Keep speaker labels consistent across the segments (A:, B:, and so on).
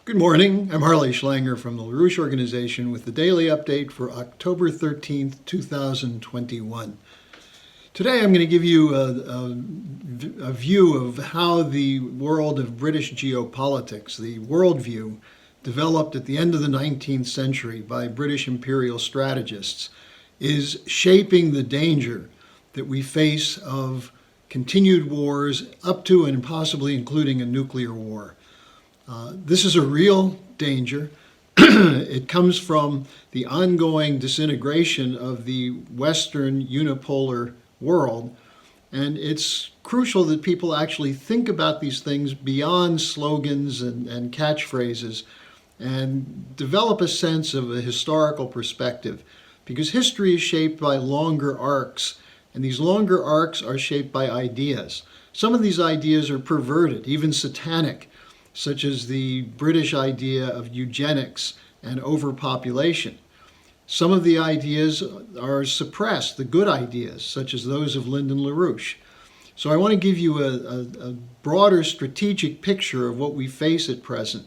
A: Good morning. I'm Harley Schlanger from the LaRouche Organization with the daily update for October 13th, 2021. Today I'm going to give you a view of how the world of British geopolitics, the worldview, developed at the end of the 19th century by British imperial strategists, is shaping the danger that we face of continued wars up to and possibly including a nuclear war. This is a real danger. It comes from the ongoing disintegration of the Western unipolar world, and it's crucial that people actually think about these things beyond slogans and catchphrases and develop a sense of a historical perspective, because history is shaped by longer arcs, and these longer arcs are shaped by ideas. Some of these ideas are perverted, even satanic, such as the British idea of eugenics and overpopulation. Some of the ideas are suppressed, the good ideas, such as those of Lyndon LaRouche. So I want to give you a broader strategic picture of what we face at present.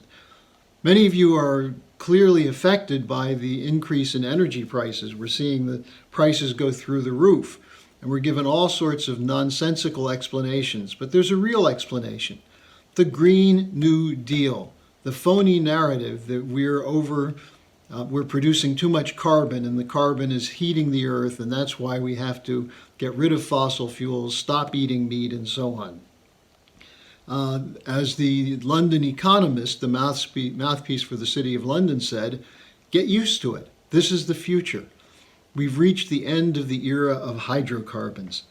A: Many of you are clearly affected by the increase in energy prices. We're seeing the prices go through the roof, and we're given all sorts of nonsensical explanations, but there's a real explanation. The Green New Deal, the phony narrative that we're producing too much carbon and the carbon is heating the earth, and that's why we have to get rid of fossil fuels, stop eating meat, and so on. As the London Economist, the mouthpiece for the City of London, said, get used to it. This is the future. We've reached the end of the era of hydrocarbons.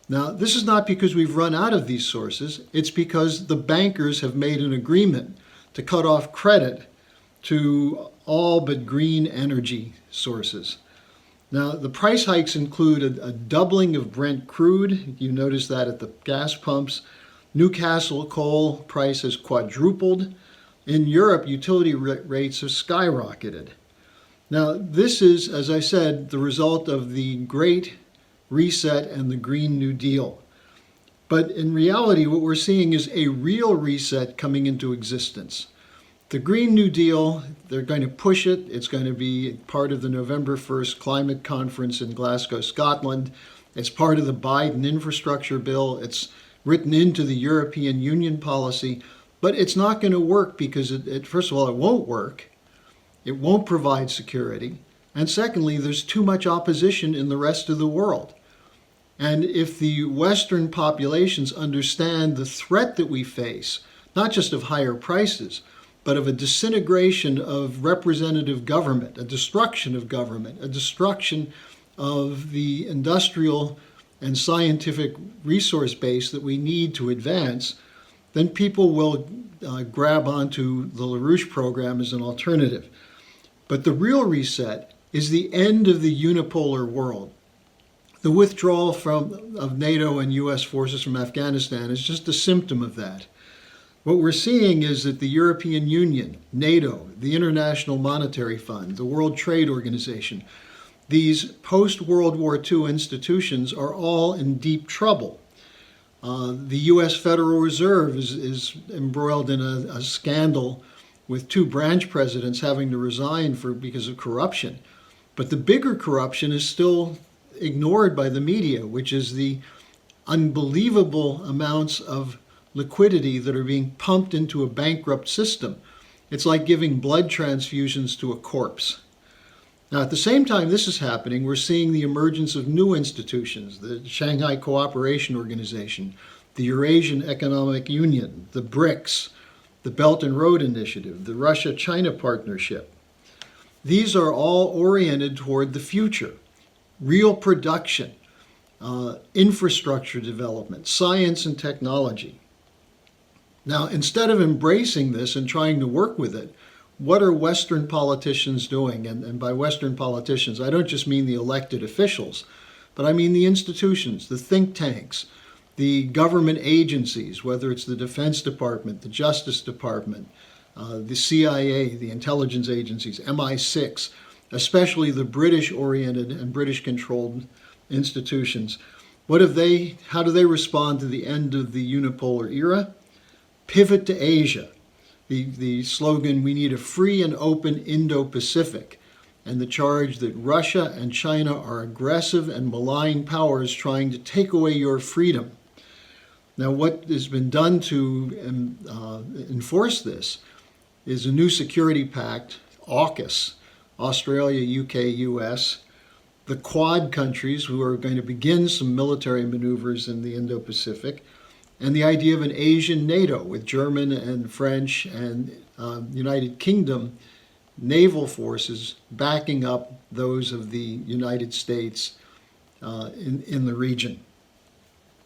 A: Now, this is not because we've run out of these sources. It's because the bankers have made an agreement to cut off credit to all but green energy sources. Now, the price hikes include a doubling of Brent crude. You notice that at the gas pumps. Newcastle coal price has quadrupled. In Europe, utility rates have skyrocketed. Now, this is, as I said, the result of the Great Reset and the Green New Deal. But in reality, what we're seeing is a real reset coming into existence. The Green New Deal, they're going to push it. It's going to be part of the November 1st climate conference in Glasgow, Scotland. It's part of the Biden infrastructure bill. It's written into the European Union policy, but it's not going to work because, first of all, it won't work. It won't provide security. And secondly, there's too much opposition in the rest of the world. And if the Western populations understand the threat that we face, not just of higher prices, but of a disintegration of representative government, a destruction of government, a destruction of the industrial and scientific resource base that we need to advance, then people will grab onto the LaRouche program as an alternative. But the real reset is the end of the unipolar world. The withdrawal of NATO and U.S. forces from Afghanistan is just a symptom of that. What we're seeing is that the European Union, NATO, the International Monetary Fund, the World Trade Organization, these post-World War II institutions are all in deep trouble. The U.S. Federal Reserve is embroiled in a scandal with two branch presidents having to resign because of corruption. But the bigger corruption is still ignored by the media, which is the unbelievable amounts of liquidity that are being pumped into a bankrupt system. It's like giving blood transfusions to a corpse. Now, at the same time this is happening, we're seeing the emergence of new institutions, the Shanghai Cooperation Organization, the Eurasian Economic Union, the BRICS, the Belt and Road Initiative, the Russia-China Partnership. These are all oriented toward the future. Real production, infrastructure development, science and technology. Now, instead of embracing this and trying to work with it, what are Western politicians doing? And by Western politicians, I don't just mean the elected officials, but I mean the institutions, the think tanks, the government agencies, whether it's the Defense Department, the Justice Department, the CIA, the intelligence agencies, MI6, especially the British-oriented and British-controlled institutions. How do they respond to the end of the unipolar era? Pivot to Asia. the slogan, "We need a free and open Indo-Pacific," and the charge that Russia and China are aggressive and malign powers trying to take away your freedom. Now, what has been done to enforce this is a new security pact, AUKUS, Australia, UK, US, the Quad countries who are going to begin some military maneuvers in the Indo-Pacific, and the idea of an Asian NATO with German and French and United Kingdom naval forces backing up those of the United States in the region.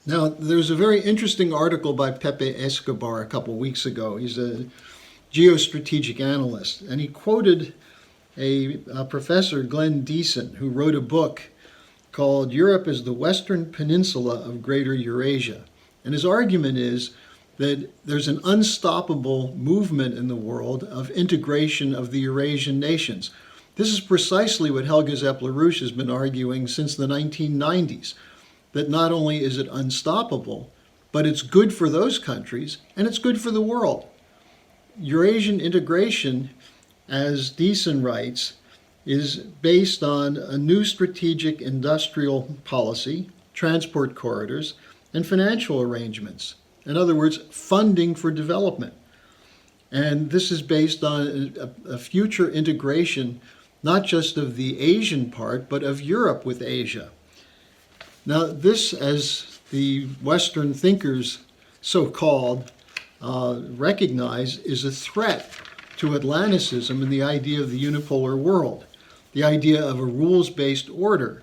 A: Now, there's a very interesting article by Pepe Escobar a couple weeks ago. He's a geostrategic analyst, and he quoted a professor, Glenn Deason, who wrote a book called "Europe is the Western Peninsula of Greater Eurasia." And his argument is that there's an unstoppable movement in the world of integration of the Eurasian nations. This is precisely what Helga Zeppler-Roush has been arguing since the 1990s, that not only is it unstoppable, but it's good for those countries and it's good for the world. Eurasian integration, as Deason writes, is based on a new strategic industrial policy, transport corridors, and financial arrangements. In other words, funding for development. And this is based on a future integration, not just of the Asian part, but of Europe with Asia. Now, this, as the Western thinkers, so-called, recognize, is a threat to Atlanticism and the idea of the unipolar world, the idea of a rules-based order,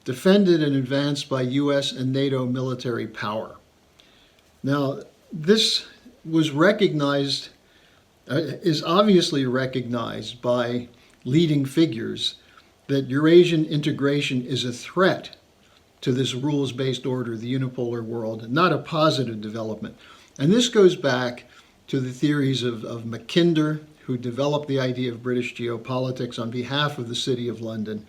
A: defended and advanced by US and NATO military power. Now, this was recognized, is obviously recognized by leading figures, that Eurasian integration is a threat to this rules-based order, the unipolar world, not a positive development. And this goes back to the theories of Mackinder, who developed the idea of British geopolitics on behalf of the City of London.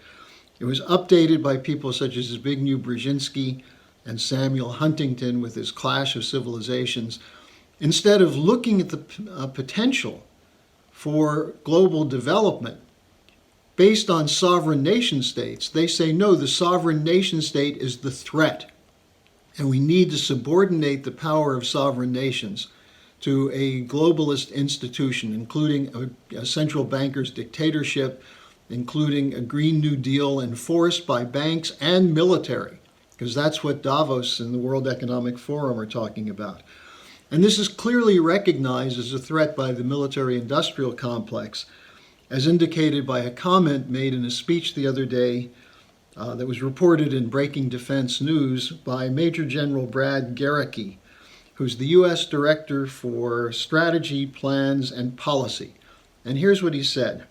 A: It was updated by people such as Zbigniew Brzezinski and Samuel Huntington with his Clash of Civilizations. Instead of looking at the potential for global development based on sovereign nation states, they say, no, the sovereign nation state is the threat. And we need to subordinate the power of sovereign nations to a globalist institution, including a central banker's dictatorship, including a Green New Deal enforced by banks and military, because that's what Davos and the World Economic Forum are talking about. And this is clearly recognized as a threat by the military-industrial complex, as indicated by a comment made in a speech the other day that was reported in Breaking Defense News by Major General Brad Garricky, who's the U.S. Director for Strategy, Plans, and Policy. And here's what he said.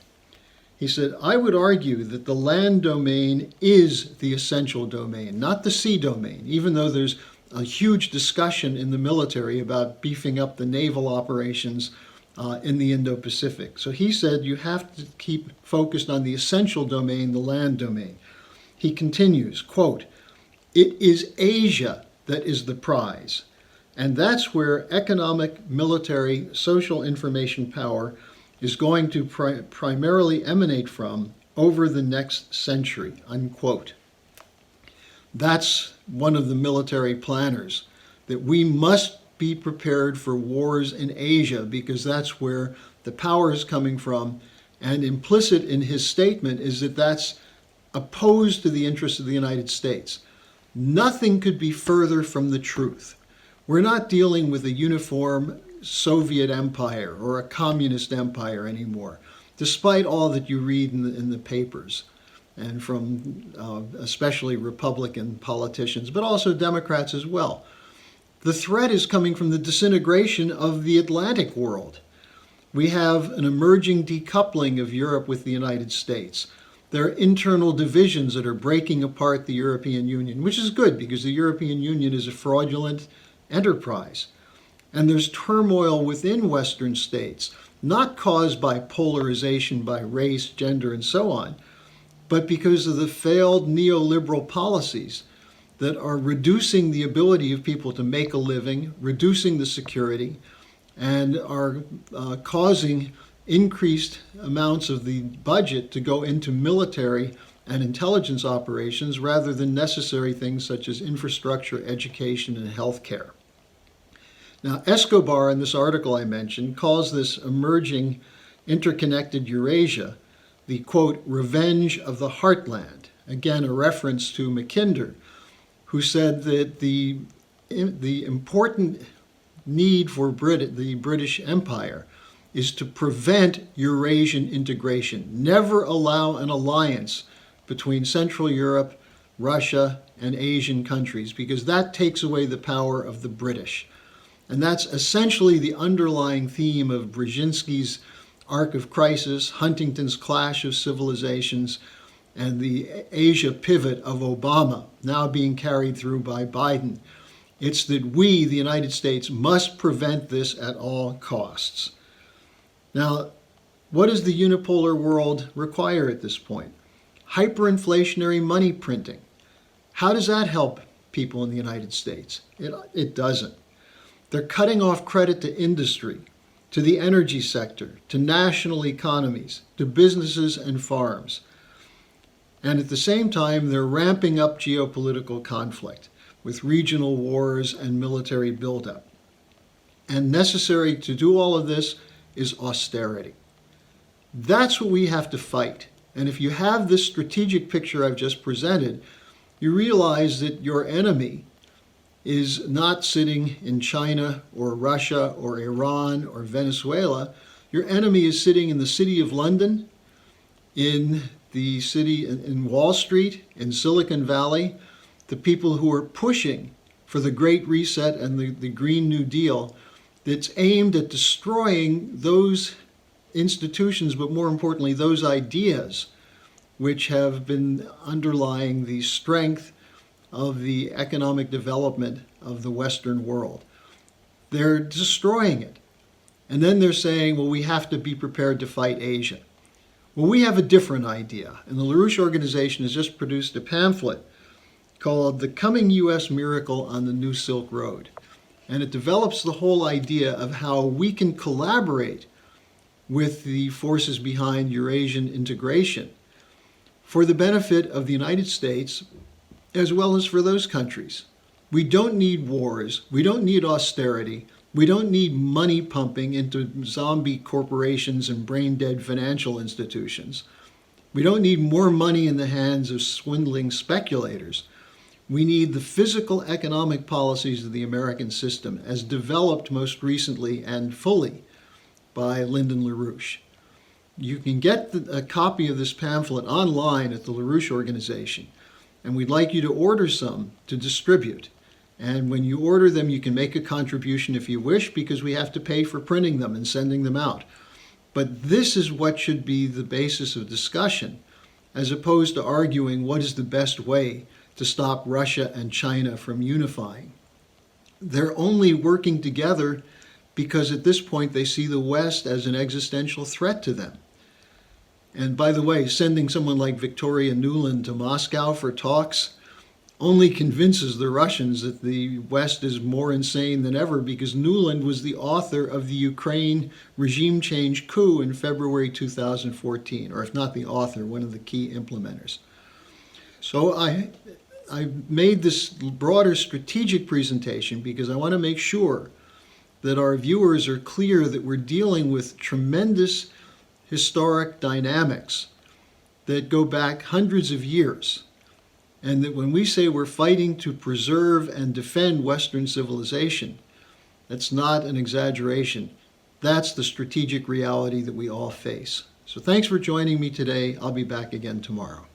A: He said, "I would argue that the land domain is the essential domain, not the sea domain, even though there's a huge discussion in the military about beefing up the naval operations in the Indo-Pacific." So he said you have to keep focused on the essential domain, the land domain. He continues, quote, "It is Asia that is the prize, and that's where economic, military, social information power is going to primarily emanate from over the next century," unquote. That's one of the military planners, that we must be prepared for wars in Asia because that's where the power is coming from. And implicit in his statement is that that's opposed to the interests of the United States. Nothing could be further from the truth. We're not dealing with a uniform Soviet empire or a communist empire anymore, despite all that you read in the papers and from especially Republican politicians, but also Democrats as well. The threat is coming from the disintegration of the Atlantic world. We have an emerging decoupling of Europe with the United States. There are internal divisions that are breaking apart the European Union, which is good because the European Union is a fraudulent enterprise. And there's turmoil within Western states, not caused by polarization by race, gender, and so on, but because of the failed neoliberal policies that are reducing the ability of people to make a living, reducing the security, and are causing increased amounts of the budget to go into military and intelligence operations rather than necessary things such as infrastructure, education, and healthcare. Now, Escobar, in this article I mentioned, calls this emerging interconnected Eurasia the, quote, revenge of the heartland. Again, a reference to Mackinder, who said that the important need for the British Empire is to prevent Eurasian integration. Never allow an alliance between Central Europe, Russia, and Asian countries, because that takes away the power of the British. And that's essentially the underlying theme of Brzezinski's Arc of Crisis, Huntington's Clash of Civilizations, and the Asia pivot of Obama, now being carried through by Biden. It's that we, the United States, must prevent this at all costs. Now, what does the unipolar world require at this point? Hyperinflationary money printing. How does that help people in the United States? It doesn't. They're cutting off credit to industry, to the energy sector, to national economies, to businesses and farms. And at the same time, they're ramping up geopolitical conflict with regional wars and military buildup. And necessary to do all of this is austerity. That's what we have to fight. And if you have this strategic picture I've just presented, you realize that your enemy is not sitting in China or Russia or Iran or Venezuela. Your enemy is sitting in the City of London, in the city, in Wall Street, in Silicon Valley, the people who are pushing for the Great Reset and the Green New Deal that's aimed at destroying those institutions, but more importantly, those ideas which have been underlying the strength of the economic development of the Western world. They're destroying it. And then they're saying, well, we have to be prepared to fight Asia. Well, we have a different idea. And the LaRouche organization has just produced a pamphlet called The Coming U.S. Miracle on the New Silk Road. And it develops the whole idea of how we can collaborate with the forces behind Eurasian integration for the benefit of the United States as well as for those countries. We don't need wars. We don't need austerity. We don't need money pumping into zombie corporations and brain-dead financial institutions. We don't need more money in the hands of swindling speculators. We need the physical economic policies of the American system as developed most recently and fully by Lyndon LaRouche. You can get a copy of this pamphlet online at the LaRouche organization, and we'd like you to order some to distribute. And when you order them, you can make a contribution if you wish, because we have to pay for printing them and sending them out. But this is what should be the basis of discussion, as opposed to arguing what is the best way to stop Russia and China from unifying. They're only working together because at this point they see the West as an existential threat to them. And by the way, sending someone like Victoria Nuland to Moscow for talks only convinces the Russians that the West is more insane than ever, because Nuland was the author of the Ukraine regime change coup in February 2014, or if not the author, one of the key implementers. So I made this broader strategic presentation because I want to make sure that our viewers are clear that we're dealing with tremendous historic dynamics that go back hundreds of years. And that when we say we're fighting to preserve and defend Western civilization, that's not an exaggeration. That's the strategic reality that we all face. So thanks for joining me today. I'll be back again tomorrow.